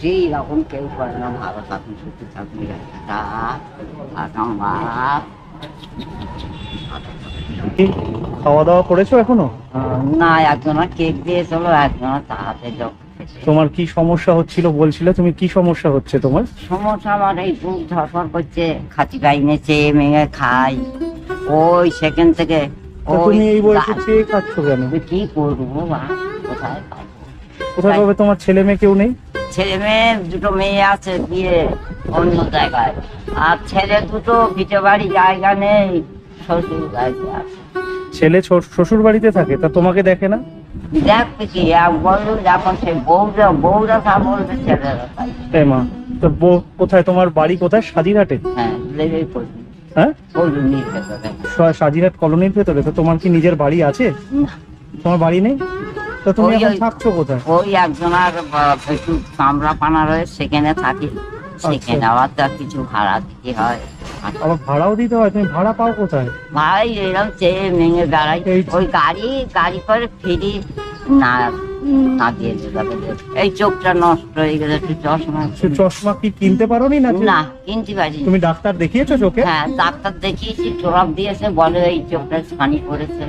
যেই রকম কেউ করে না, ভালো থাকুন সুস্থ থাকুন বাপ। খাওয়া দাওয়া করেছো এখনো? না, একজনা কেক দিয়েছিল, একজনা তাহাতে যোগ। তোমার কি সমস্যা হচ্ছিল বলছিলে, তুমি কি সমস্যা হচ্ছে তোমার? সমস্যা আমার এই বুক ধরফর করছে, খাঁচি গাইনে চেয়ে মেয়ে খাই, ওই সেখান থেকে। তুমি এই বয়সে চেয়ে খাচ্ছ কেন? কি করবো বা, কোথায় পাবো? কোথায় পাবে? তোমার ছেলে মেয়ে কেউ নেই? ছেলে মেয়ে দুটো মেয়ে আছে, বিয়ে অন্য জায়গায়, আর ছেলে দুটো ভিটে বাড়ি জায়গা নেই, শ্বশুর বাড়িতে আছে। ছেলে শ্বশুর বাড়িতে থাকে, তা তোমাকে দেখে না? দেখবে কি, এক বললো যখন সে বউরা তা বলবে ছেলেরা তাই। তাই মা, তো বউ কোথায়? তোমার বাড়ি কোথায়? সাজিরহাটে? হ্যাঁ, লেগেই পড়বি। হ্যাঁ, কলোনির ভেতরে। সাজিরহাট কলোনির ভেতরে? তো তোমার কি নিজের বাড়ি আছে? না। তোমার বাড়ি নেই? তো তুমি এখন থাকছো কোথায়? ওই একজনের একটু কামরা পানা রয়েছে, সেখানে থাকি। সেখানে আবার তো কিছু ভাড়া দিতে হয়। আবার ভাড়াও দিতে হয়? তুমি ভাড়া পাও কোথায়? ভাই এরকম চেয়ে ভেঙে দাঁড়াই, ওই গাড়ি করে ফিরি না, না দিয়ে যাবে। এই চোখটা নষ্ট হয়ে গেলে একটু চশমা। চশমা কি কিনতে পারোনি না? না, কিনতে পারি। তুমি ডাক্তার দেখিয়েছো চোখে? হ্যাঁ, ডাক্তার দেখিয়েছি, ট্রপ দিয়েছে, বলে এই চোখটা ছানি পড়েছে।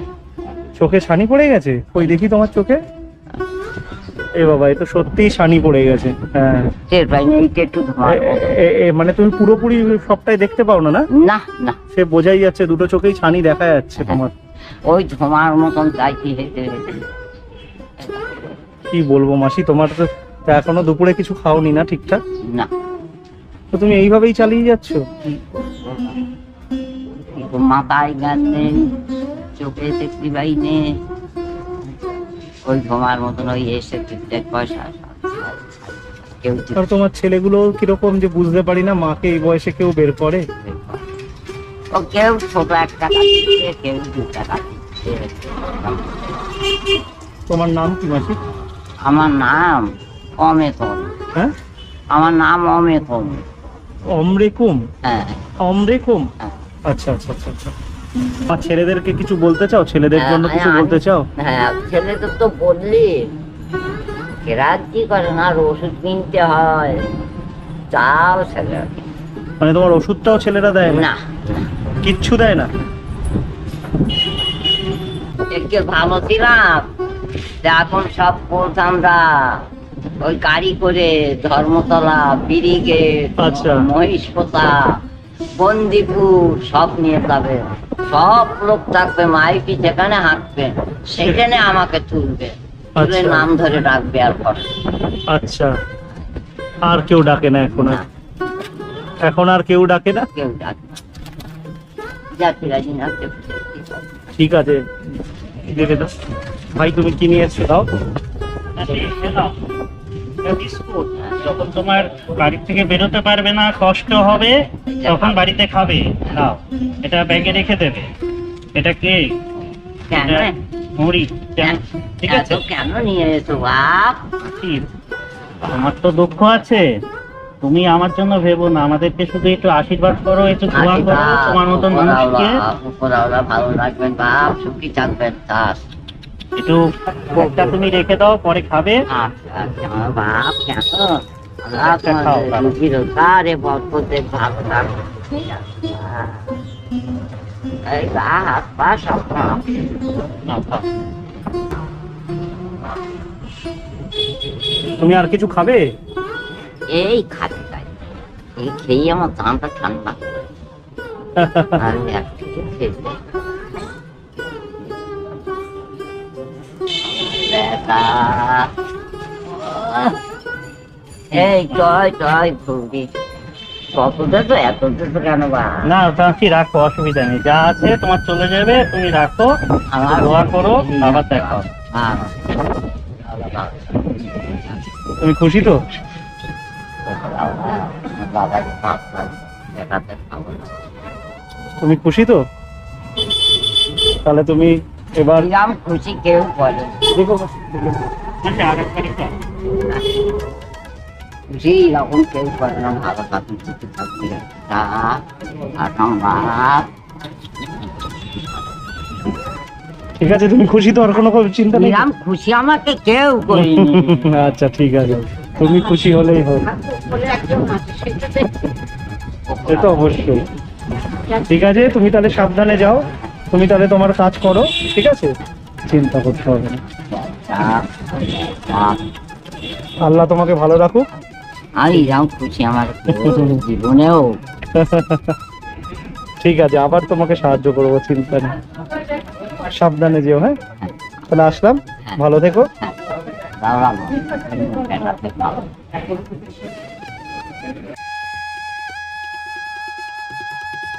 চোখে ছানি পড়ে গেছে? ওই দেখি তোমার চোখে। এ বাবা, এ তো সত্যিই ছানি পড়ে গেছে। হ্যাঁ, টের পাইনি, এইটা একটু ধোঁয়ার মতো। মানে তুমি পুরোপুরি সবটাই দেখতে পাও না? না না না, সে বোঝাই যাচ্ছে, দুটো চোখেই ছানি দেখা যাচ্ছে তোমার। ওই ধোঁয়ার মতন যাইতে হেঁটে হেঁটে। কি বলবো মাসি, তোমার তো এখনো দুপুরে কিছু খাওনি না ঠিকঠাক? না। তো তুমি এইভাবেই চালিয়ে যাচ্ছ? মাথায় জ্ঞান নেই, চোখে দেখতে পাই নে, ওই ধোঁয়ার মতন ওই এসে ঠিকঠাক পয়সা কেউ আর তোমার ছেলেগুলো কিরকম যে বুঝতে পারি না, মাকে এই বয়সে কেউ বের করে? ও কেউ ছোট 1 টাকা দিচ্ছে, কেউ 2 টাকা দিচ্ছে। তোমার নাম কি মাসি? আমার নাম অমেতন। হ্যাঁ, আমার নাম অমেতন। অমরেকুম? হ্যাঁ। অমরেকুম? হ্যাঁ। আচ্ছা আচ্ছা আচ্ছা আচ্ছা। আর ছেলেদেরকে কিছু বলতে চাও? ছেলেদের জন্য কিছু বলতে চাও? হ্যাঁ, ছেলেদের তো বললি রাজি করে না, আর ওষুধ কিনতে হয়, তাও ছেলে। মানে তোমার ওষুধটাও ছেলেরা দেয় না? না, কিচ্ছু দেয় না? একটু ভালো ছিলাম, এখন সব করতাম আমরা ওই গাড়ি করে ধর্মতলা, ব্রিগেড, আচ্ছা। মহিষপোতা, বন্দিপুর সব নিয়ে যাবে, সব লোক থাকবে, মাইকি যেখানে হাঁটবে সেখানে আমাকে তুলবে, তুলে আচ্ছা। নাম ধরে ডাকবে আর পরে। আচ্ছা, আর কেউ ডাকে না এখন? না, এখন আর কেউ ডাকে না? কেউ ডাকে না, জাতি রাজি না কেউ। ঠিক আছে, দেখে দাও। ভাই তুমি কি নিয়ে এসছো? দাও। বিস্কুট, যখন তোমার বাড়ি থেকে বেরোতে পারবে না, কষ্ট হবে, তখন বাড়িতে খাবে। নাও, এটা ব্যাগে রেখে দেবে। এটা কেক, কেন মুড়ি, ঠিক আছে? কেন নিয়ে এসো বাপ? তোমার তো দুঃখ আছে, তুমি আমার জন্য ভেবো না, আমাদেরকে শুধু একটু আশীর্বাদ করো, একটু দোয়া করো তোমার মতন মানুষকে। ভালো রাখবেন বাপ, সুখী থাকবেন তার। একটু কোকটা তুমি রেখে দাও, পরে খাবে। বাপ কেন ভালো থাকবে। এই হাত পা সব তুমি আর কিছু খাবে? এই খাতে তাই, এই খেয়ে আমার দামটা ঠান্ডা আর একদিকে খেয়ে এই টয় ঘুরবি কত দেবো, এত দেবো কেন বা? না কি রাখো, অসুবিধা নেই, যা আছে তোমার চলে যাবে, তুমি রাখো, আমার দোয়া করো, আবার দেখো। তুমি খুশি তো? তুমি খুশি তো? তাহলে তুমি এবার খুশি কেউ বলে দেখো, যেই রকম কেউ করে না, ভালো থাকুন সুস্থ থাকবে ঠিক আছে? তুমি খুশি তো? আর কোনো চিন্তা নেই? খুশি আমাকে কেউ করিনি। আচ্ছা ঠিক আছে। তুমি খুশি হলেই হল, সে তো অবশ্যই। ঠিক আছে, তুমি তাহলে সাবধানে যাও, তুমি তাহলে তোমার কাজ করো, ঠিক আছে, চিন্তা করতে হবে না। আল্লাহ তোমাকে ভালো রাখুক। আমি যাও খুশি আমার জীবনেও। ঠিক আছে, আবার তোমাকে সাহায্য করবো, চিন্তা নেই। সাবধানে যেও, হ্যাঁ, তাহলে আসলাম, ভালো থেকো। দাঁড়াবো